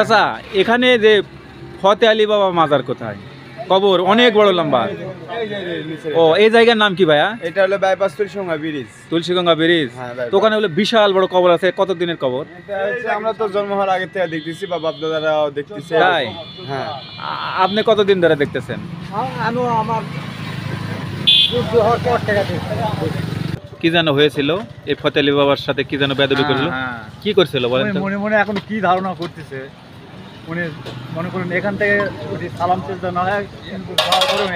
আচ্ছা, এখানে যে ফতে আলী বাবা মাজার কোথায়? কবর অনেক বড় লম্বা। ও, এই জায়গার নাম কি ভাইয়া? এটা হলো bypass Tulsiganga bridge. Tulsiganga bridge. তো ওখানে হলো বিশাল বড় কবর আছে। কত দিনের কবর? আমরা তো জন্ম হওয়ার আগে থেকে দেখতেছি বা বাপ দাদারাও দেখতেছে। তাই? হ্যাঁ। আপনি কতদিন ধরে দেখতেছেন? আমি আমার হওয়ার পর থেকে কি যেন হয়েছিল এই ফতে আলী বাবার সাথে? কি যেন বেয়াদবি করলো? কি করছিল বলেন তো? মনে মনে এখন কি ধারণা করতেছে উনি, মনে করেন এখান থেকে যদি সালাম চেষ্টা না হয় কিন্তু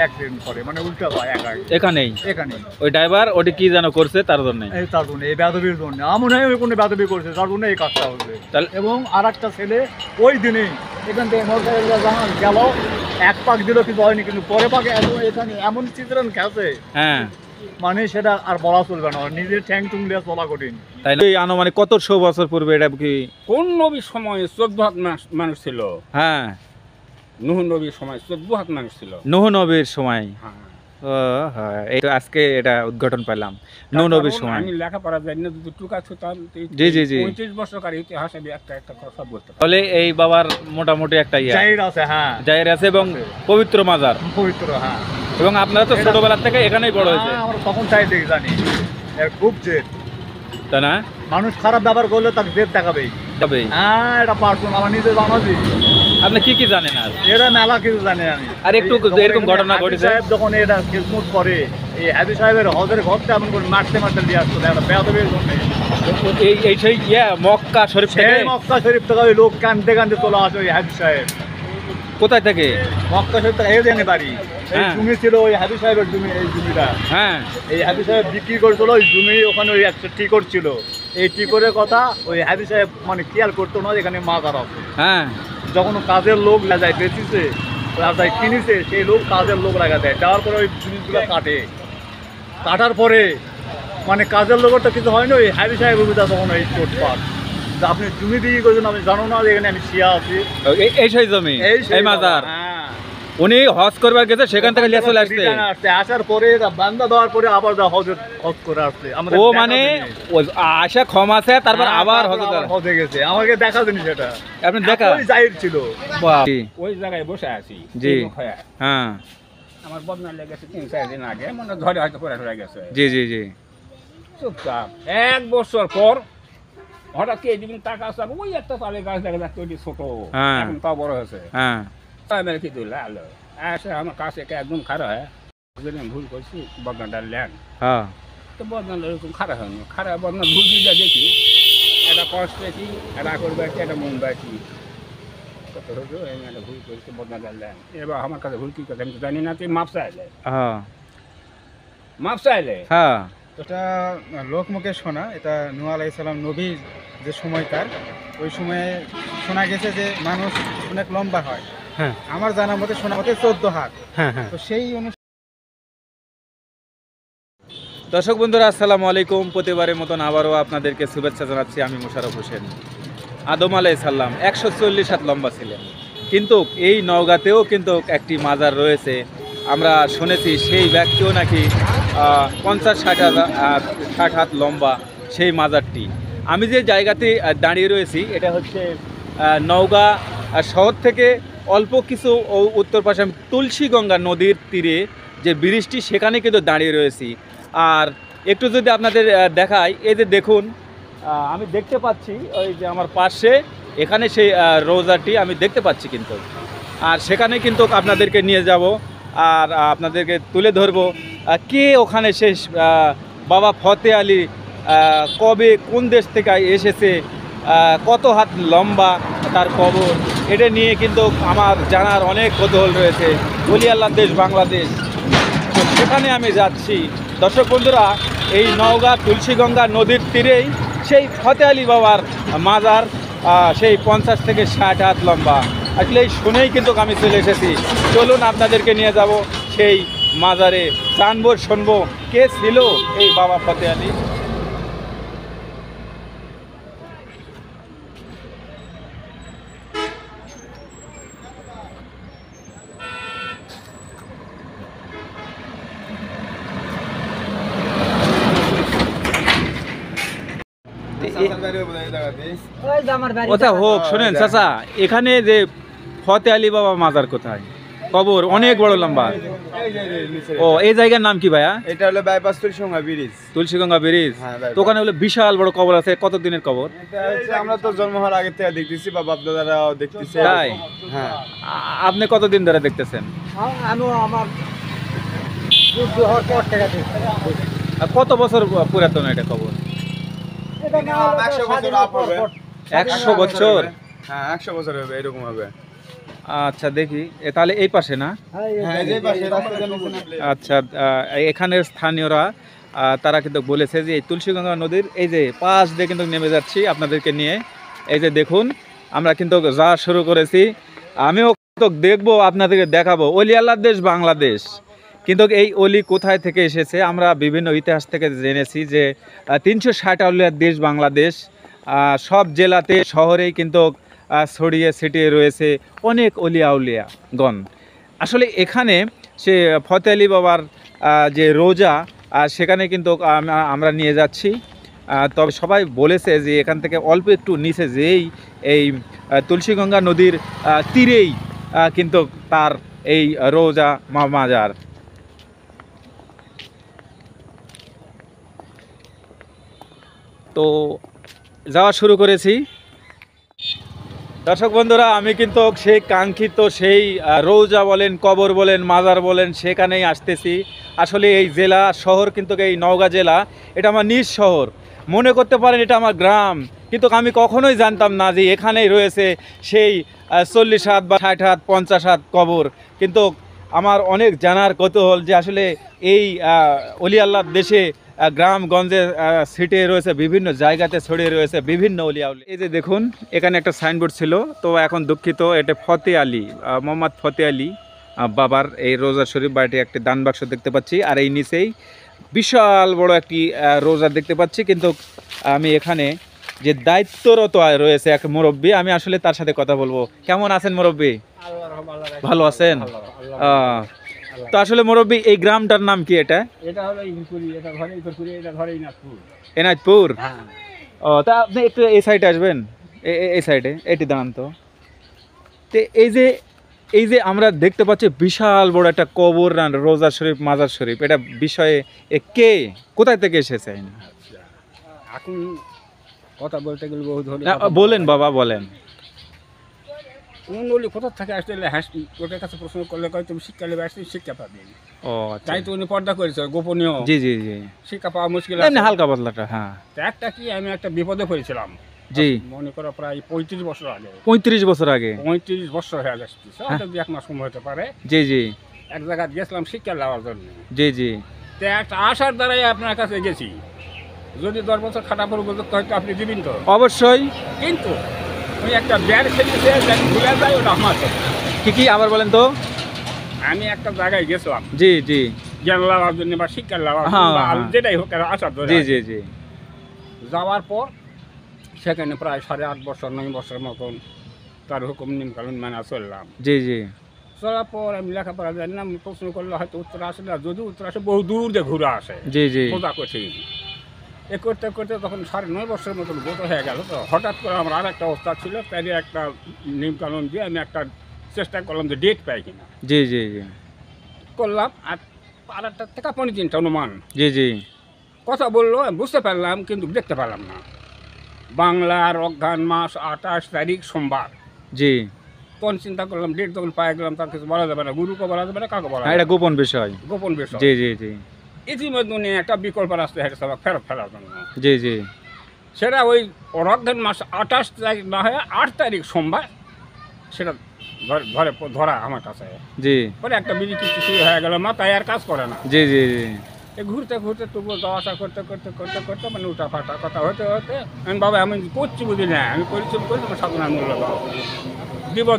অ্যাক্সিডেন্ট করে, মানে উল্টা হয় এখানেই এখানে ওই ড্রাইভার ওটি কি যেন করছে তার জন্য, তার জন্য এই বেয়াদবির জন্য মনে হয় কোনো বেয়াদবি করছে, তার জন্য এই কাজটা হচ্ছে। এবং আর একটা ছেলে ওই দিনেই এখান থেকে গেল, এক পাক দিল কিন্তু হয়নি, কিন্তু পরে পাকে এখানে এমন চিত্রণ খেয়েছে, হ্যাঁ, মানে সেটা আর বলা চলবে না, নিজের ঠ্যাং টুং দিয়ে চলা কঠিন। তাই না? আনুমানিক কত 100 বছর পূর্বে এটা কি? কোন নবীর সময় 14 হাত মানুষ ছিল? হ্যাঁ, নূহ নবীর সময় 14 হাত মানুষ ছিল। নূহ নবীর সময়। হ্যাঁ, ও হ্যাঁ, এই তো আজকে এটা উদ্ঘাটন পেলাম, নূহ নবীর সময়। আমি লেখাপড়া জানি না, যদি টুকা ছুতাম। জি জি জি। 35 বছরকার ইতিহাস আমি একটা কথা বলতে পারি। তাহলে এই বাবার মোটামুটি একটা জাহির আছে, হ্যাঁ জায়ের আছে এবং পবিত্র মাজার। পবিত্র, হ্যাঁ। এবং আপনারা তো ছোটবেলা থেকে এখানেই বড় হয়েছে। আমরা তখন চাই দেখি জানি এর খুব জেদ, তাই না? মানুষ খারাপ ব্যবহার করলে তাকে জেদ দেখাবেই। তবেই হ্যাঁ, এটা পার্সোনাল, আমার নিজে জানাজি। আপনি কি কি জানেন আর? এরা মেলা কিছু জানি আমি। আর একটু এরকম ঘটনা ঘটেছে যখন এটা কিসমত করে, এই হাবি সাহেবের হজের ঘরটা এমন করে মারতে মারতে দিয়ে আসতো, একটা বেয়াদবির জন্য। এই সেই মক্কা শরীফ থেকে? মক্কা শরীফ থেকে ওই লোক কানতে কানতে চলে আসে ওই হাবি সাহেব। কোথায় থেকে? মক্কা শরীফ থেকে এই জানি বাড়ি, এই জমি ছিল ওই হাবি সাহেবের জমি, এই জমিটা। হ্যাঁ, এই হাবি সাহেব বিক্রি করেছিল ওই জমি, ওখানে ওই একটা টিকর ছিল। এই টিকরের কথা ওই হাবি সাহেব মানে খেয়াল করতো না এখানে মাজার আছে। হ্যাঁ, যখন কাজের লোক লাগায় বেঁচেছে, রাজায় কিনেছে, সেই লোক কাজের লোক লাগা দেয়, দেওয়ার পরে ওই জিনিসগুলো কাটে, কাটার পরে মানে কাজের লোকের তো কিছু হয় না, ওই হাবি সাহেব অভিযোগ তখন ওই চোটপাট, আপনি জমি বিক্রি করছেন, আমি জানো না এখানে আমি শিয়া আছি। এই সেই জমি, এই মাজার। উনি হজ করবার গেছে, সেখান থেকে লিয়ে চলে আসছে। আসার পরে বান্দা দেওয়ার পরে আবার হজ করে আসছে। ও মানে আশা ক্ষমা আছে, তারপর আবার হজে গেছে। আমাকে দেখা জিনিস এটা আপনি দেখা জাহির ছিল। ওই জায়গায় বসে আছি। জি, হ্যাঁ। আমার বদনা লেগেছে 3-4 দিন আগে, মনে ধরে হয়তো পড়ে গেছে। জি জি জি। চুপচাপ 1 বছর পর হঠাৎ কে দিন টাকা আছে, ওই একটা তালে গাছ দেখা যাচ্ছে, ওইটি ছোট, এখন তাও বড় হয়েছে। হ্যাঁ, আমি কি দিল আলো আসে আমার কাছে একদম খারাপ হয়, ভুল করছি, বদনাটা ল্যান্ড। হ্যাঁ, তো বদনা এরকম খারাপ হয়নি, খারাপ বদনা ভুল দিলে দেখি একটা কষ্ট কি একটা করবে, একটা মন বাকি ভুল করছি, বদনাটা ল্যান্ড। এবার আমার কাছে ভুল কি কথা আমি তো জানি না, তুই মাপ চাইলে, মাপ চাইলে। হ্যাঁ, এটা লোকমুখে শোনা, এটা নূহ আলাইহিস সালাম নবী যে সময়কার, ওই সময়ে শোনা গেছে যে মানুষ অনেক লম্বা হয়। হ্যাঁ, আমার জানার মতে শোনা মতে 14 হাত। হ্যাঁ, হ্যাঁ। তো সেই দর্শক বন্ধুরা, আসসালামু আলাইকুম। প্রতিবারের মতন আবারও আপনাদেরকে শুভেচ্ছা জানাচ্ছি। আমি মোশাররফ হোসেন। আদম আলাইহিস সালাম 140 হাত লম্বা ছিলেন, কিন্তু এই নওগাঁতেও কিন্তু একটি মাজার রয়েছে। আমরা শুনেছি সেই ব্যক্তিও নাকি 50-60 হাত লম্বা সেই মাজারটি। আমি যে জায়গাতে দাঁড়িয়ে রয়েছি এটা হচ্ছে নওগাঁ শহর থেকে অল্প কিছু উত্তর পাশে, আমি তুলসীগঙ্গা নদীর তীরে যে ব্রিজটি, সেখানে কিন্তু দাঁড়িয়ে রয়েছি। আর একটু যদি আপনাদের দেখাই, এই যে দেখুন, আমি দেখতে পাচ্ছি ওই যে আমার পাশে এখানে সেই রোজাটি আমি দেখতে পাচ্ছি কিন্তু। আর সেখানে কিন্তু আপনাদেরকে নিয়ে যাব আর আপনাদেরকে তুলে ধরবো কে ওখানে শেষ বাবা ফতে আলী কবে কোন দেশ থেকে এসেছে, কত হাত লম্বা তার কবর, এটা নিয়ে কিন্তু আমার জানার অনেক কৌতূহল রয়েছে। বলি আল্লাহ দেশ বাংলাদেশ, তো সেখানে আমি যাচ্ছি। দর্শক বন্ধুরা, এই নওগাঁ তুলসীগঙ্গা নদীর তীরেই সেই ফতে আলী বাবার মাজার, সেই 50 থেকে 60 হাত লম্বা। আসলে এই শুনেই কিন্তু আমি চলে এসেছি। চলুন আপনাদেরকে নিয়ে যাব সেই মাজারে, জানবো শুনবো কে ছিল এই বাবা ফতে আলী। ওটা হোক, শোনেন চাচা, এখানে যে ফতে আলী বাবা মাজার কোথায়, কবর অনেক বড় লম্বা। ও, এই জায়গার নাম কি ভাইয়া? এটা হলো bypass Tulsiganga bridge. Tulsiganga bridge. হ্যাঁ, bypass। তো ওখানে হলো বিশাল বড় কবর আছে, কত দিনের কবর? এটা হচ্ছে আমরা তো জন্ম হওয়ার আগে থেকে দেখতেছি বা বাপ দাদারাও দেখতেছে। তাই? হ্যাঁ। আপনি কতদিন ধরে দেখতেছেন? আমি আমার যুদ্ধ হওয়ার পর থেকে আর কত বছর পুরাতন এটা কবর? 100 বছর আপ হবে। 100 বছর? হ্যাঁ, 100 বছর হবে, এরকম হবে। আচ্ছা দেখি, তাহলে এই পাশে না? হ্যাঁ, এই যে পাশে রাস্তা জানেন। আচ্ছা, এখানের স্থানীয়রা তারা কিন্তু বলেছে যে এই তুলসীগঙ্গা নদীর এই যে পাশ দিয়ে কিন্তু নেমে যাচ্ছি আপনাদেরকে নিয়ে। এই যে দেখুন, আমরা কিন্তু যাওয়া শুরু করেছি। আমিও কিন্তু দেখবো, আপনাদেরকে দেখাবো। অলি আল্লাহর দেশ বাংলাদেশ, কিন্তু এই অলি কোথায় থেকে এসেছে আমরা বিভিন্ন ইতিহাস থেকে জেনেছি যে 360 আউলিয়ার দেশ বাংলাদেশ। সব জেলাতে শহরেই কিন্তু ছড়িয়ে ছিটিয়ে রয়েছে অনেক অলি আউলিয়াগণ। আসলে এখানে সে ফতে আলী বাবার যে রোজা, সেখানে কিন্তু আমরা নিয়ে যাচ্ছি। তবে সবাই বলেছে যে এখান থেকে অল্প একটু নিচে যেই এই তুলসীগঙ্গা নদীর তীরেই কিন্তু তার এই রোজা মাজার। তো যাওয়া শুরু করেছি। দর্শক বন্ধুরা, আমি কিন্তু সেই কাঙ্ক্ষিত সেই রৌজা বলেন, কবর বলেন, মাজার বলেন, সেখানেই আসতেছি। আসলে এই জেলা শহর কিন্তু এই নওগাঁ জেলা, এটা আমার নিজ শহর। মনে করতে পারেন এটা আমার গ্রাম, কিন্তু আমি কখনোই জানতাম না যে এখানেই রয়েছে সেই 40 হাত বা 60 হাত 50 হাত কবর। কিন্তু আমার অনেক জানার কৌতূহল যে আসলে এই অলি আল্লাহর দেশে গ্রামগঞ্জে ছিটিয়ে রয়েছে, বিভিন্ন জায়গাতে ছড়িয়ে রয়েছে বিভিন্ন অলি আউলি। এই যে দেখুন, এখানে একটা সাইনবোর্ড ছিল, তো এখন দুঃখিত, এটা ফতে আলী, মোহাম্মদ ফতে আলী বাবার এই রোজা শরীফ বা এটি একটি দান বাক্স দেখতে পাচ্ছি। আর এই নিচেই বিশাল বড় একটি রোজা দেখতে পাচ্ছি। কিন্তু আমি এখানে যে দায়িত্বরত রয়েছে এক মুরব্বী, আমি আসলে তার সাথে কথা বলবো। কেমন আছেন মুরব্বী? ভালো আছেন? তো আসলে মুরব্বী, এই গ্রামটার নাম কি? এটা হলো ইনপুরি, এটা ঘরে ইনপুরি, এটা ঘরে ইনাজপুর। এনাজপুর? হ্যাঁ। ও, তা আপনি একটু এই সাইডে আসবেন, এই সাইডে এটি দাঁড়ান তো। এই যে আমরা দেখতে পাচ্ছি বিশাল বড় একটা কবর, রোজা শরীফ, মাজার শরীফ, এটা বিষয়ে কে কোথায় থেকে এসেছে? এখন কথা বলতে গেলে বহুত হলো। বলেন বাবা, বলেন। উনি কোথা থেকে আসলে ওদের কাছে প্রশ্ন করলে কয় তুমি শিক্ষা নেবে আসলে শিক্ষা পাবে। ও, তাই তো উনি পর্দা করেছে, গোপনীয়। জি জি জি, শিক্ষা পাওয়া মুশকিল এমনি হালকা পাতলাটা। হ্যাঁ, একটা কি, আমি একটা বিপদে পড়েছিলাম। জি। মনে করো প্রায় 35 বছর আগে। 35 বছর আগে? 35 বছর হয়ে যাচ্ছে, হয়তো 1 মাস সময় হতে পারে। জি জি। এক জায়গায় গেছিলাম শিক্ষা নেওয়ার জন্য। জি জি। তো একটা আশার দ্বারাই আপনার কাছে গেছি, যদি 10 বছর খাটা পড়ে উপযুক্ত হয়তো আপনি দিবেন তো। অবশ্যই। কিন্তু ওই একটা ব্যাগ খেলেছে, ভুলে যায়, ওটা আমার। কি আবার বলেন তো? আমি একটা জায়গায় গেছিলাম, জি জি, জ্ঞান লাভার জন্য বা শিক্ষা লাভার জন্য, হ্যাঁ, বা হ্যাঁ। যেটাই হোক আসার জি জি জি। যাওয়ার পর সেখানে প্রায় 8.5 বছর 9 বছরের মতন তার হুকুম নিয়ম কানুন মানা চললাম। জি জি। চলার পর আমি লেখাপড়া জানি না, প্রশ্ন করলে হয়তো উত্তর আসে না, যদি উত্তর আসে বহু দূর দিয়ে ঘুরে আসে। জি জি। খোঁজা কঠিন। এ করতে করতে তখন 9.5 বছরের মতন গত হয়ে গেল। তো হঠাৎ করে আমার আর একটা অবস্থা ছিল, তাই একটা নিয়ম কানুন দিয়ে আমি একটা চেষ্টা করলাম যে ডেট পাই কিনা। জি জি জি। করলাম, আর 8টা থেকে 5 দিনটা অনুমান জি জি। কথা বললো, বুঝতে পারলাম কিন্তু দেখতে পারলাম না। বাংলার অঘ্রাণ মাস 28 তারিখ সোমবার। জি। তখন চিন্তা করলাম, ডেট যখন পাই গেলাম, তার কিছু বলা যাবে না, গুরুকে বলা যাবে না, কাকে বলা এটা যাবে না। গোপন বিষয়। গোপন বিষয়। জি জি জি। ইতিমধ্যে উনি একটা বিকল্প রাস্তা হেঁটেছে আমাকে ফেরত ফেরার জন্য। জি জি। সেটা ওই অঘ্রাণ মাস 28 তারিখ না হয়ে 8 তারিখ সোমবার, সেটা ধরা আমার কাছে। জি। পরে একটা বিড়ি কিছু শুরু হয়ে গেল, মাথায় আর কাজ করে না। জি জি জি। ঘুরতে ঘুরতে তবুও যাওয়া আসা করতে করতে করতে করতে মানে উঠা ফাটা কথা হতে হতে আমি, বাবা আমি করছি বুঝি না, আমি পরিশ্রম করি, আমার সাধনার মূল্য দাও,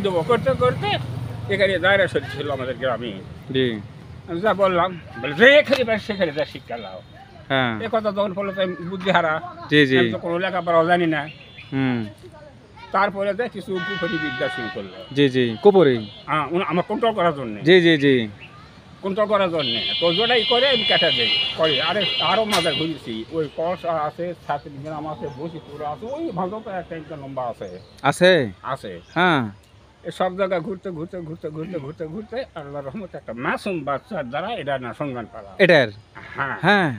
দেবো করতে করতে এখানে দায়রা ছিল আমাদের গ্রামে। জি। আমি যা বললাম, বলে যেখানে পাই সেখানে যা শিক্ষা লাও। হ্যাঁ। এ কথা তখন বললো তো আমি বুদ্ধিহারা, জি জি। আমি তো কোনো লেখাপড়াও জানি না। হুম। তারপরে কিছু পুকুরি বিদ্যা শুরু করলো। জি জি। কোপরে? আমার কন্ট্রোল করার জন্য। জি জি জি। কন্ট্রোল করার জন্য তো যেটাই করে আমি কেটে দিই করি। আরও মাঝে ঘুরেছি ওই কষা আছে, সাথে গ্রাম আছে, বসিপুর আছে, ওই ভালো একটা লম্বা আছে আছে আছে হ্যাঁ এই সব জায়গায় ঘুরতে ঘুরতে ঘুরতে ঘুরতে ঘুরতে ঘুরতে আল্লাহর রহমতে একটা মাসুম বাচ্চার দ্বারা এটা না সন্ধান পেলাম। এটার হ্যাঁ হ্যাঁ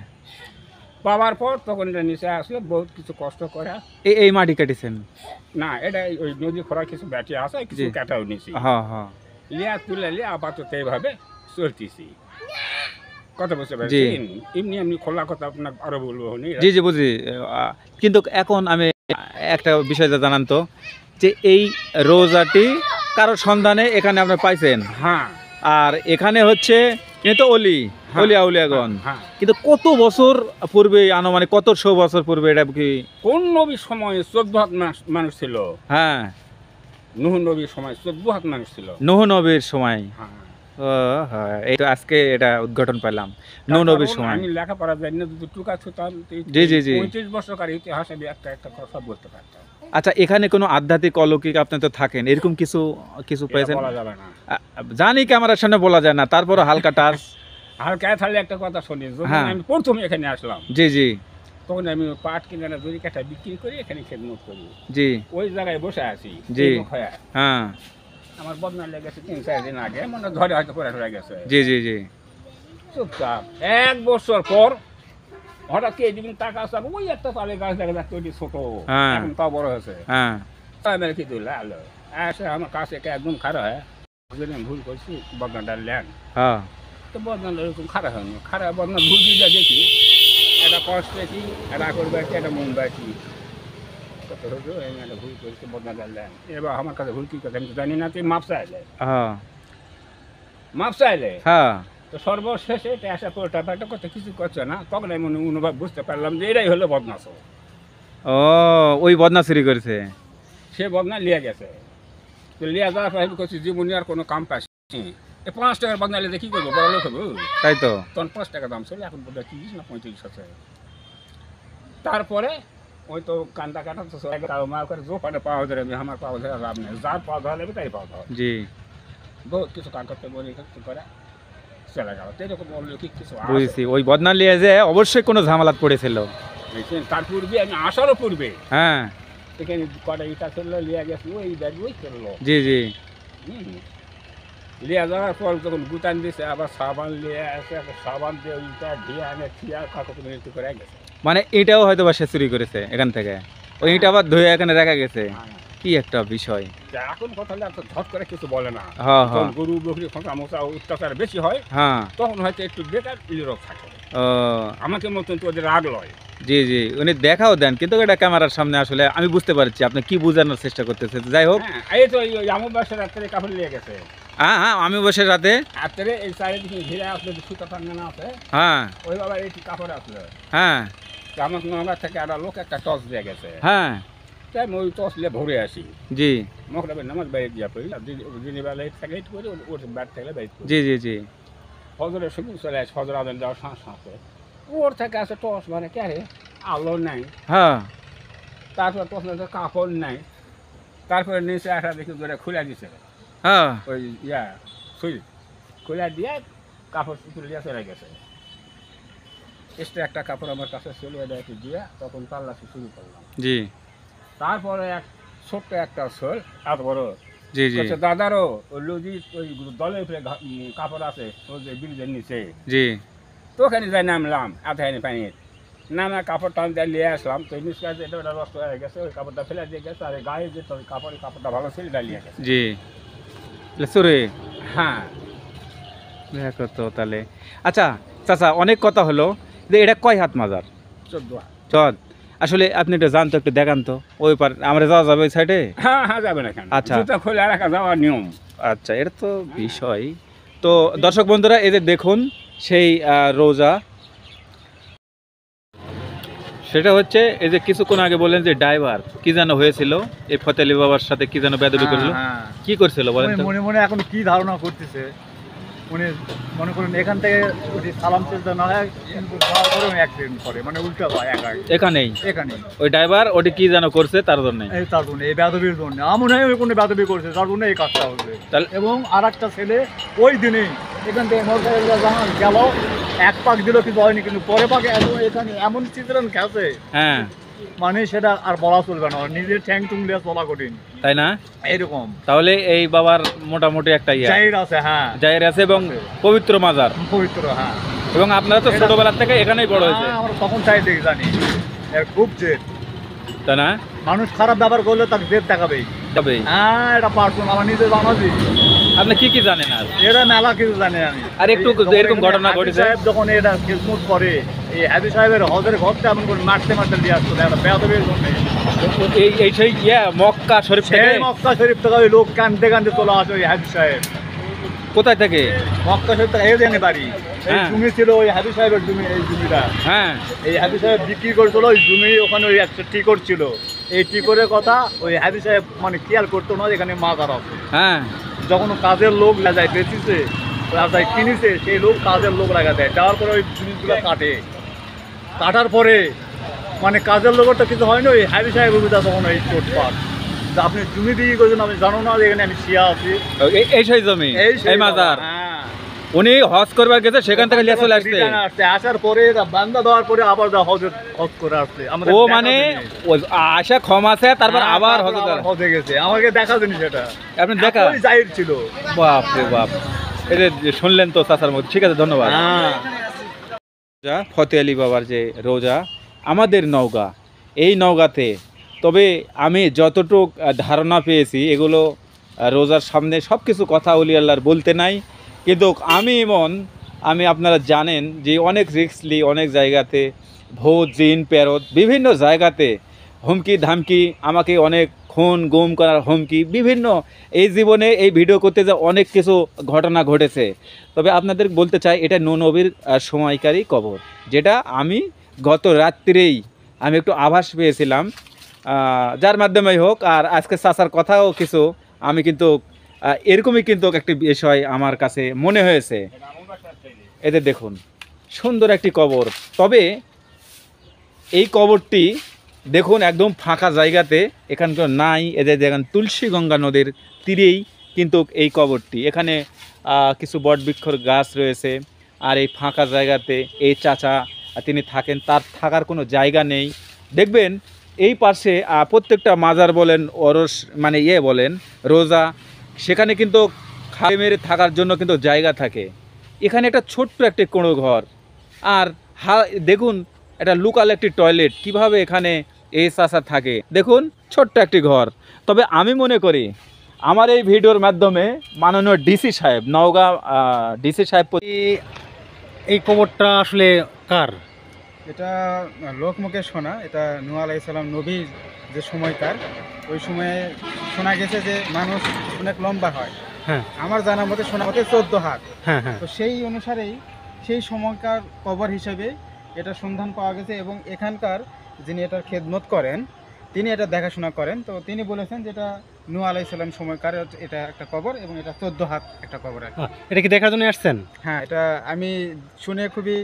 পাওয়ার পর তখন এটা নিচে আসলে বহুত কিছু কষ্ট করে। এই মাটি কাটিছেন? না এটা ওই নদী খোরা কিছু ব্যাটি আছে, কিছু জি। কাটাও নিছি, হ্যাঁ হ্যাঁ লিয়া তুলে লিয়া আপাতত এইভাবে চলতেছি। কথা বুঝতে জি। পারছেন? এমনি এমনি খোলা কথা আপনার আরো বলবো নি। জি জি বুঝি। কিন্তু এখন আমি একটা বিষয় জানান তো, যে এই রোজাটি কারোর সন্ধানে এখানে আপনি পাইছেন, হ্যাঁ আর এখানে হচ্ছে এ তো অলি হ্যাঁ, অলিয়া উলিয়াগণ, হ্যাঁ। কিন্তু কত বছর পূর্বে, আনুমানিক কত 100 বছর পূর্বে এটা কি? কোন নবীর সময় 14 হাত মানুষ ছিল? হ্যাঁ নূহ নবীর সময় 14 হাত মানুষ ছিল। নূহ নবীর সময়। হ্যাঁ। ও হ্যাঁ, এই তো আজকে এটা উদ্ঘাটন পেলাম, নূহ নবীর কারণ সময়। আমি লেখাপড়া জানি না, যদি টুকা ছুতাম জি, জি, জি। 35 বছরকার ইতিহাস আমি একটা একটা কথা বলতে পারতাম। আচ্ছা, এখানে কোনো আধ্যাত্মিক অলৌকিক আপনি তো থাকেন, এরকম কিছু কিছু এটা পেয়েছেন? বলা যাবে না। জানি ক্যামেরার সামনে বলা যায় না, তারপরে হালকা টাচ। হালকা তাহলে একটা কথা শুনি, যখন হ্যাঁ। আমি প্রথম এখানে আসলাম জি জি তখন আমি পাট কিনে না দড়ি কাটা বিক্রি করি, এখানে খেদমত করি। জি ওই জায়গায় বসে আছি জি। এই মুখ হয়ে। হ্যাঁ আমার বদনা লেগেছে 3-4 দিন আগে, মনে হয় ধরে হয়তো পরে হয়ে গেছে। জি জি জি চুপচাপ 1 বছর পর হঠাৎ কি দিন টাকা আসবে, ওই একটা পালে গাছ দেখা যাচ্ছে, ওইটি ছোট, হ্যাঁ। এখন তাও বড় হয়েছে। হ্যাঁ আমি কি দিল আলো আসে আমার কাছে একদম খারাপ হয়, যদি আমি ভুল করছি বদনাটা লেন, হ্যাঁ তো বদনাটা এরকম খারাপ হয়নি, খারাপ বদনা ভুল দিলে দেখি একটা কষ্ট কি একটা করবে কি একটা মন বাকি কত হলো, আমি একটা ভুল করেছি বদনাটা লেন। এবার আমার কাছে ভুল কি কথা আমি তো জানি না, তুই মাপ চাইলে হ্যাঁ মাপ চাইলে হ্যাঁ তো সর্বশেষে এটা আসা পোলটা পাল্টা করতে কিছু করছে না, তখন আমি অনুভব বুঝতে পারলাম যে এটাই হলো বদমাস। ও ওই বদনা চুরি করেছে। সে বদনা লিয়ে গেছে, তো লিয়ে যাওয়ার পর আমি করছি জীবনে আর কোনো কাম পাচ্ছি, এই 5 টাকার বদনা লিয়ে কি করবো, বড় লোক হবো। তাই তো। তখন 5 টাকা দাম ছিল, এখন বোধ হয় 30 না 35 আছে। তারপরে ওই তো কান্দা কাটা তো মা করে জো পানে পাওয়া ধরে, আমি আমার পাওয়া ধরে লাভ নেই, যার পাওয়া ধরে তাই পাওয়া ধরে। জি বহুত কিছু কাম করতে বলি কিছু করে চলে গেল, তো এরকম অলৌকিক কিছু আছে। বুঝছি, ওই বদনা নিয়ে যে অবশ্যই কোনো ঝামেলাত পড়েছিল। বুঝছেন? তার পূর্বে আমি আসারও পূর্বে হ্যাঁ এখানে কটা ইটা চললো, লিয়া গেছে ওই ব্যাগ ওই চললো। জি জি লিয়া যাওয়ার পর যখন গুতান দিয়েছে, আবার সাবান লিয়ে আসে, আবার সাবান দিয়ে ইটা দিয়ে আনে থিয়া কাকু মিনিট করে গেছে। মানে এটাও হয়তো বা সে চুরি করেছে এখান থেকে, ওই ইটা আবার ধুয়ে এখানে রাখা গেছে। কি একটা বিষয়। এখন কথা হলে এত ঝট করে কিছু বলে না, হ্যাঁ যখন হ্যাঁ গরু বকরি খোঁচা মোচা অত্যাচার বেশি হয় হ্যাঁ তখন হয়তো একটু বেকার ইলিরোগ থাকে। ও আমাকে মতন তো ওদের রাগ লয়। জি জি, উনি দেখাও দেন, কিন্তু এটা ক্যামেরার সামনে আসলে আমি বুঝতে পারছি আপনি কি বোঝানোর চেষ্টা করতেছেন। যাই হোক, হ্যাঁ এই তো ওই আমার বাসার রাত্রে কাপড় নিয়ে গেছে, হ্যাঁ হ্যাঁ আমি বসে রাতে, রাত্রে এই চারিদিকে ঘিরে আসলে সুতা টাঙ্গানো আছে, হ্যাঁ ওই বাবা এই কাপড় আসলো, হ্যাঁ আমার নগর থেকে একটা লোক একটা টস দিয়ে গেছে, হ্যাঁ তাই আমি ওই টস নিয়ে ভরে আসি, জি মকরাবের নামাজ বাইরে দিয়া পড়ি, দিনের বেলা থাকে করি, ওর ব্যাট থাকলে বাইরে করি। জি জি জি ফজরের সময় চলে আসে, ফজর আদান দেওয়ার সাথে ওর থেকে আসে টস, মানে কে রে আলো নাই, হ্যাঁ তারপর টস না কাপড় নাই, তারপরে নিচে আসা দেখি ধরে খুলে দিছে হ্যাঁ ওই ইয়া সুই, খুলে দিয়ে কাপড় তুলিয়া চলে গেছে। এক্সট্রা একটা কাপড় আমার কাছে ছিল, এটা একটু দিয়ে তখন তাল্লাশি শুরু করলাম। জি তারপরে এক ছোট্ট একটা শোল এত বড়, জি জি বলছে, দাদারও ওই লুজি ওই দলের উপরে কাপড় আছে ওই যে ব্রিজের নিচে, জি তো ওখানে যাই নামলাম এতখানি পানির, নামা কাপড় টান দিয়ে নিয়ে আসলাম, তো নিষ্কার এটা ওটা নষ্ট হয়ে গেছে, ওই কাপড়টা ফেলে দিয়ে গেছে, আর এই গায়ে যে তোর কাপড়টা ভালো ছিল ডালিয়ে গেছে। জি চুরি। হ্যাঁ দেখো তো তাহলে। আচ্ছা চাচা, অনেক কথা হলো, যে এটা কয় হাত মাজার? 14। চল আসলে আপনি একটু জানতো, একটু দেখান তো, ওই পার আমরা যাওয়া যাবে ওই সাইডে? হ্যাঁ হ্যাঁ যাবে না কেন, আচ্ছা। জুতা খোলা রাখা যাওয়ার নিয়ম। আচ্ছা, এটা তো বিষয়। তো দর্শক বন্ধুরা, এই যে দেখুন সেই রোজা, সেটা হচ্ছে এই যে কিছুক্ষণ আগে বললেন যে ড্রাইভার কি যেন হয়েছিল, এই ফতেলি বাবার সাথে কি যেন বেদবি করলো, কি করছিল বলেন তো? মনে মনে এখন কি ধারণা করতেছে, উনি মনে করুন এখান থেকে যদি সালাম চেষ্টা না হয় কিন্তু যাওয়ার পরে উনি অ্যাক্সিডেন্ট করে মানে উল্টা হয় একাই এখানেই এখানে ওই ড্রাইভার ওটি কি যেন করছে তার জন্য। এই তার জন্য এই বেদবির জন্য আমার মনে হয় ওই কোনো বেদবি করছে তার জন্য এই কাজটা হচ্ছে। তাহলে এবং আর একটা ছেলে ওই দিনেই এখান থেকে মোটরসাইকেল গেল এক পাক দিল কিন্তু হয়নি কিন্তু পরে পাকে এখানে এমন চিত্রণ খেলছে হ্যাঁ মানে সেটা আর বলা চলবে না নিজের ঠ্যাং টুং দিয়ে চলা কঠিন তাই না? এইরকম তাহলে এই বাবার মোটামুটি একটা ইয়া জাহির আছে হ্যাঁ জায়ের আছে এবং পবিত্র মাজার, পবিত্র হ্যাঁ। এবং আপনারা তো ছোটবেলা থেকে এখানেই বড় হয়েছে হ্যাঁ, আমরা তখন চাই দেখি জানি এর খুব জেদ তাই না? মানুষ খারাপ ব্যবহার করলে তাকে জেদ দেখাবেই। তবেই হ্যাঁ এটা পার্সোনাল আমার নিজের বানাজি আপনি কি কি জানেন আর? এরা মেলা কিছু জানি আমি। আর একটু যখন এরকম এখানে ঘটনা হাজি ঘটেছে? সাহেব যখন এটা খেদমত করে এই হাজি সাহেবের হজের ঘরটা এমন করে মারতে মারতে দিয়ে আসতো একটা বেয়াদবির জন্য। এই সেই ইয়া মক্কা শরীফ থেকে? সেই মক্কা শরীফ থেকে ওই লোক কান্দতে কান্দতে চলে আসে ওই হাজি সাহেব কোথায় থেকে? মক্কা শরীফ থেকে এই জানি বাড়ি এই হ্যাঁ। জমি ছিল ওই হাজি সাহেবের জমি এই জমিটা হ্যাঁ এই হাজি সাহেব বিক্রি করছিল ওই জমি ওখানে ওই একটা টিকর ছিল এই টিকরের কথা ওই হাজি সাহেব মানে খেয়াল করতো না এখানে মাজার আছে। হ্যাঁ যখন কাজের লোক লাগায় বেঁচেছে রাজায় কিনেছে সেই লোক কাজের লোক লাগা দেয় দেওয়ার পরে ওই জিনিসগুলো কাটার পরে মানে কাজের লোকের তো কিছু হয় না ওই হাজি সাহেব অভিযোগ তখন ওই চোটপাট আপনি জমি বিক্রি করছেন আমি জানো না যে এখানে আমি শিয়া আছি এই সেই জমি এই মাজার হ্যাঁ উনি হজ করবার গেছে সেখান থেকে লিয়ে চলে আসছে। রিটার্ন আসছে আসার পরে বান্দা দেওয়ার পরে আবার হজ করে আসছে আমাদের ও দেখা মানে জিনিস। ওই আশা ক্ষমা আছে তারপর হ্যাঁ, আবার তারপর হজ আবার হজে গেছে আমাকে দেখা জিনিস এটা আপনি দেখা? এতই জাহির ছিল। বাপ রে বাপ, এই যে শুনলেন তো চাচার মধ্যে। ঠিক আছে, ধন্যবাদ। হ্যাঁ রোজা, ফতে আলী বাবার যে রোজা আমাদের নওগাঁ, এই নওগাঁতে তবে আমি যতটুক ধারণা পেয়েছি এগুলো রোজার সামনে সব কিছু কথা অলি আল্লাহর বলতে নাই, কিন্তু আমি আপনারা জানেন যে অনেক রিস্কলি অনেক জায়গাতে ভূত জিন প্যারত বিভিন্ন জায়গাতে হুমকি ধামকি, আমাকে অনেক খুন গুম করার হুমকি বিভিন্ন, এই জীবনে এই ভিডিও করতে যা অনেক কিছু ঘটনা ঘটেছে। তবে আপনাদের বলতে চাই এটা নবীর সময়কারী কবর, যেটা আমি গত রাত্রিরেই আমি একটু আভাস পেয়েছিলাম, যার মাধ্যমেই হোক। আর আজকে চাচার কথাও কিছু আমি কিন্তু এরকমই কিন্তু একটি বিষয় আমার কাছে মনে হয়েছে। এতে দেখুন সুন্দর একটি কবর, তবে এই কবরটি দেখুন একদম ফাঁকা জায়গাতে, এখানকার নাই। এদের দেখেন তুলসী গঙ্গা নদীর তীরেই কিন্তু এই কবরটি, এখানে কিছু বটবৃক্ষর গাছ রয়েছে। আর এই ফাঁকা জায়গাতে এই চাচা তিনি থাকেন, তার থাকার কোনো জায়গা নেই। দেখবেন এই পাশে প্রত্যেকটা মাজার বলেন ওরস মানে বলেন রোজা, সেখানে কিন্তু খাই মেরে থাকার জন্য কিন্তু জায়গা থাকে। এখানে একটা ছোট্ট একটি কোণো ঘর, আর দেখুন এটা লোকাল একটি টয়লেট, কিভাবে এখানে এই চাচা থাকে দেখুন, ছোট্ট একটি ঘর। তবে আমি মনে করি আমার এই ভিডিওর মাধ্যমে মাননীয় ডিসি সাহেব, নওগাঁ ডিসি সাহেব, এই কবরটা আসলে কার? এটা লোকমুখে শোনা, এটা নূহ আলাইহিস সালাম নবীর যে সময়কার, ওই সময়ে শোনা গেছে যে মানুষ অনেক লম্বা হয়। হ্যাঁ আমার জানার মতে শোনা মতে 14 হাত। হ্যাঁ হ্যাঁ তো সেই অনুসারেই সেই সময়কার কবর হিসেবে এটা সন্ধান পাওয়া গেছে, এবং এখানকার যিনি এটার খেদমত করেন তিনি এটা দেখাশোনা করেন। তো তিনি বলেছেন যে এটা নূহ আলাইহিস সালাম সময়কার এটা একটা কবর, এবং এটা 14 হাত একটা কবর আর কি। এটা কি দেখার জন্য আসছেন? হ্যাঁ, এটা আমি শুনে খুবই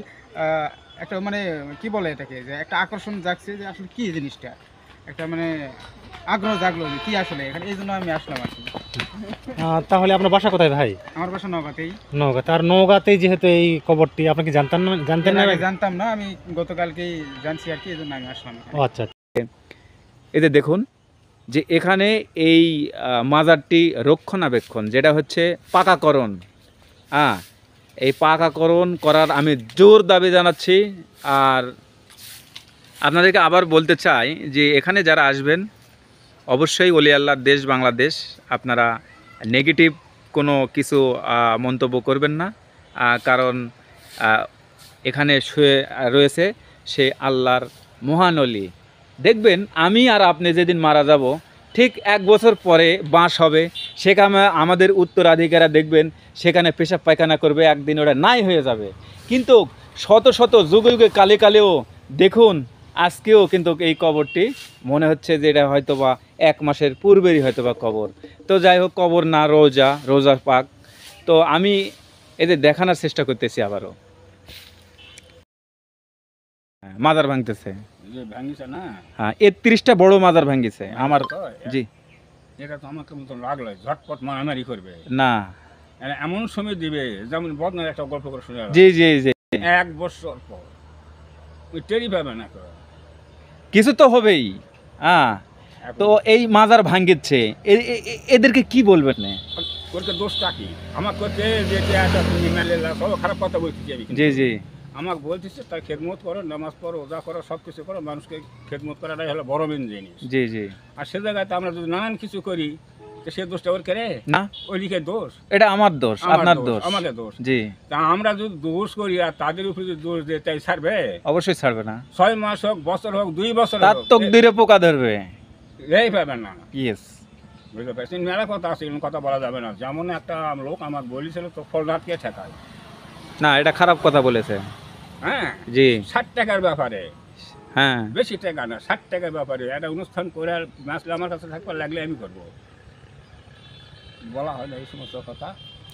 একটা মানে কি বলে এটাকে, যে একটা আকর্ষণ জাগছে যে আসলে কি জিনিসটা, একটা মানে আগ্রহ জাগলো যে কি আসলে এখানে, এই জন্য আমি আসলাম আর কি। তাহলে আপনার বাসা কোথায় ভাই? আমার বাসা নওগাঁতেই। নওগাঁ। তার নওগাঁতেই যেহেতু এই কবরটি, আপনি কি জানতেন না? আগে জানতাম না, আমি গতকালকেই জানছি আর কি, এই জন্য আমি আসলাম এখানে। ও আচ্ছা। এতে দেখুন যে এখানে এই মাজারটি রক্ষণাবেক্ষণ, যেটা হচ্ছে পাকাকরণ, এই পাকাকরণ করার আমি জোর দাবি জানাচ্ছি। আর আপনাদেরকে আবার বলতে চাই যে এখানে যারা আসবেন অবশ্যই ওলি আল্লাহর দেশ বাংলাদেশ, আপনারা নেগেটিভ কোনো কিছু মন্তব্য করবেন না, কারণ এখানে শুয়ে রয়েছে সে আল্লাহর মহান ওলি। দেখবেন আমি আর আপনি যেদিন মারা যাব ঠিক 1 বছর পরে বাঁশ হবে, সেখানে আমাদের উত্তরাধিকারীরা দেখবেন সেখানে পেশাব পায়খানা করবে, একদিন ওটা নাই হয়ে যাবে। কিন্তু শত শত যুগে যুগে কালে কালেও দেখুন আজকেও কিন্তু এই কবরটি মনে হচ্ছে যে এটা হয়তো বা 1 মাসের পূর্বেরই হয়তো বা কবর। তো যাই হোক, কবর না, রোজা পাক। তো আমি এদের দেখানোর চেষ্টা করতেছি আবারও। হ্যাঁ, মাজার ভাঙতেছে। যে ভাঙিছে না, হ্যাঁ, 31টা বড় মাজার ভাঙিছে আমার। তো জি এটা তো আমাকে মতো লাগলো ঝটপট মারামারি করবে, না, এমন সময় দিবে যেমন বদনার একটা গল্প করে শুনে জি জি জি, 1 বছর পর ওই টেরি পাবে না কেউ। কিছু তো হবেই। হ্যাঁ, এখন তো এই মাজার ভাঙিচ্ছে, এদেরকে কি বলবেন না? করতে দোষটা কি আমার করতে যে একটা তুমি মেলে সব খারাপ কথা বলতেছি আমি কিন্তু। জি জি, আমাকে বলতেছে তার খেদমত করো, নামাজ পড়ো, রোজা করো, সব কিছু করো, মানুষকে খেদমত করাটাই হলো বড় মেন জিনিস। জি জি, আর সে জায়গাতে আমরা যদি নানান কিছু করি তো সে দোষটা ওর করে না, ওই দিকে দোষ, এটা আমার দোষ, আমার আপনার দোষ। আমাদের দোষ। জি, তা আমরা যদি দোষ করি আর তাদের উপরে যদি দোষ দিয়ে তাই ছাড়বে? অবশ্যই ছাড়বে না, 6 মাস হোক, বছর হোক, 2 বছর তার হোক, তকদিরে পোকা ধরবে। এই পাবে না। ইয়েস, বুঝতে পারছেন, মেলা কথা আছে, এরকম কথা বলা যাবে না। যেমন একটা লোক আমার বলেছিল তো ফলনাথকে ঠেকায়, না, এটা খারাপ কথা বলেছে। হ্যাঁ, জি, 60 টাকার ব্যাপারে, হ্যাঁ, বেশি টাকা না, 60 টাকার ব্যাপারে একটা অনুষ্ঠান করে আর মাসলে আমার কাছে থাকবে, লাগলে আমি করবো। বলা হয় না এই সমস্ত কথা,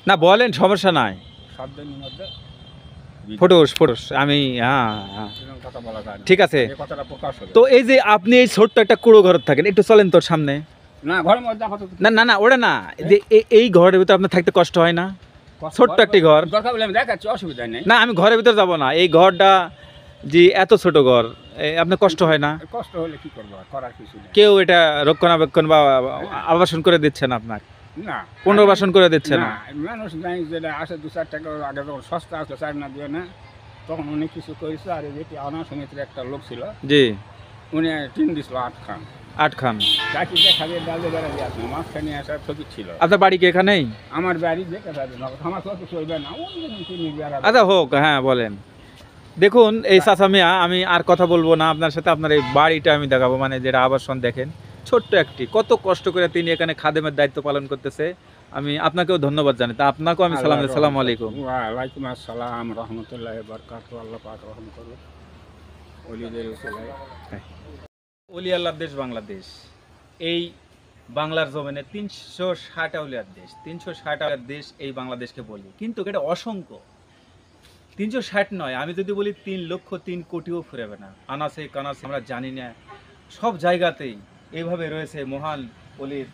না বলেন, সমস্যা নাই। শব্দের মধ্যে ফটোস ফটোস আমি, হ্যাঁ হ্যাঁ, এরকম কথা বলা যায় না। ঠিক আছে। এই কথাটা প্রকাশ হবে তো এই যে আপনি এই ছোট্ট একটা কুড়ো ঘর থাকেন, একটু চলেন তোর সামনে। না, ঘরের মধ্যে আপাতত না না না, ওটা না, যে এই ঘরের ভিতরে আপনার থাকতে কষ্ট হয় না? ছোট্ট একটি ঘর। দরকার বলে আমি দেখাচ্ছি, অসুবিধা নেই। না, আমি ঘরের ভিতরে যাব না, এই ঘরটা জি এত ছোট ঘর, আপনার কষ্ট হয় না? কষ্ট হলে কি করবো, আর করার কিছু নেই। কেউ এটা রক্ষণাবেক্ষণ বা আবাসন করে দিচ্ছে না আপনার? না, পুনর্বাসন করে দিচ্ছে না? না, মানুষ নাই যেটা আসে 2-4 টাকা আগে যখন সস্তা আসলো, 4 না দিয়ে না, তখন অনেক কিছু করেছে। আর এই যেটি আনা সমিতির একটা লোক ছিল, জি, উনি টিন দিছিল 8 খান, 8 খান। চাকরি দেখা দিয়ে ডালে বেড়াতে আসলো, মাঝখানে আসার ঠকি ছিল। আপনার বাড়ি কি এখানেই? আমার বাড়ি দেখে যাবে না, আমার কত চলবে না, তিনি বেড়াবে। আচ্ছা হোক, হ্যাঁ বলেন। দেখুন এই চাচা মিয়া, আমি আর কথা বলবো না আপনার সাথে, আপনার এই বাড়িটা আমি দেখাবো, মানে যেটা আবাসন দেখেন, ছোট্ট একটি, কত কষ্ট করে তিনি এখানে খাদেমের দায়িত্ব পালন করতেছে। আমি আপনাকেও ধন্যবাদ জানাই, তা আপনাকেও আমি সালাম, আসসালামু আলাইকুম। ওয়ালাইকুম আসসালাম রহমতুল্লাহি ওয়া বারাকাতুহু। আল্লাহ পাক রহম করুন ওলিদের উসিলায়। ওলি আল্লাহর দেশ বাংলাদেশ, এই বাংলার জমিনে 360 আউলিয়ার দেশ, 360 আউলিয়ার দেশ এই বাংলাদেশকে বলি, কিন্তু এটা অসংখ্য, 360 নয়, আমি যদি বলি 3 লক্ষ 3 কোটিও ফুরাবে না। আনাসে কানাসে আমরা জানি না, সব জায়গাতেই এইভাবে রয়েছে মহান অলির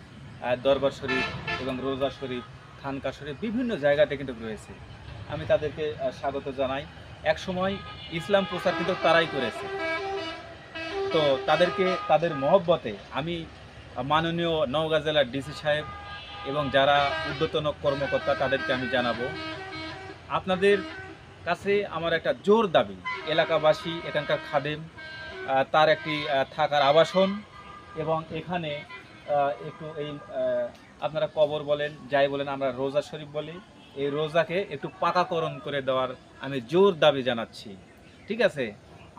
দরবার শরীফ এবং রোজা শরীফ, খানকা শরীফ, বিভিন্ন জায়গাতে কিন্তু রয়েছে। আমি তাদেরকে স্বাগত জানাই। এক সময় ইসলাম প্রচার কিন্তু তারাই করেছে, তো তাদেরকে, তাদের মহব্বতে আমি মাননীয় নওগাঁ জেলার ডিসি সাহেব এবং যারা ঊর্ধ্বতন কর্মকর্তা তাদেরকে আমি জানাবো, আপনাদের কাছে আমার একটা জোর দাবি, এলাকাবাসী, এখানকার খাদেম, তার একটি থাকার আবাসন, এবং এখানে একটু এই আপনারা কবর বলেন, যাই বলেন, আমরা রোজা শরীফ বলি, এই রোজাকে একটু পাকাকরণ করে দেওয়ার আমি জোর দাবি জানাচ্ছি। ঠিক আছে,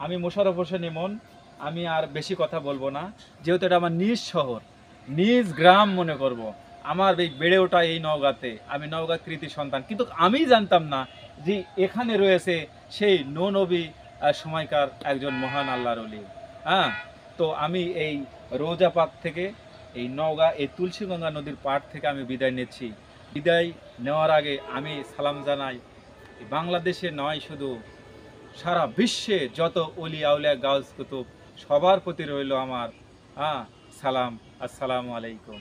আমি মোশাররফ হোসেন ইমন, আমি আর বেশি কথা বলবো না, যেহেতু এটা আমার নিজ শহর, নিজ গ্রাম মনে করব। আমার এই বেড়ে ওঠা এই নওগাঁতে, আমি নওগাঁ কৃতি সন্তান, কিন্তু আমি জানতাম না যে এখানে রয়েছে সেই নবী সময়কার একজন মহান আল্লাহর ওলি। হ্যাঁ, তো আমি এই রোজা পাক থেকে, এই নওগাঁ এই তুলসীগঙ্গা নদীর পাড় থেকে আমি বিদায় নিচ্ছি। বিদায় নেওয়ার আগে আমি সালাম জানাই, বাংলাদেশে নয়, শুধু সারা বিশ্বে যত ওলি আউলিয়া গাউস কুতুব, সবার প্রতি রইল আমার সালাম, আসসালামু আলাইকুম।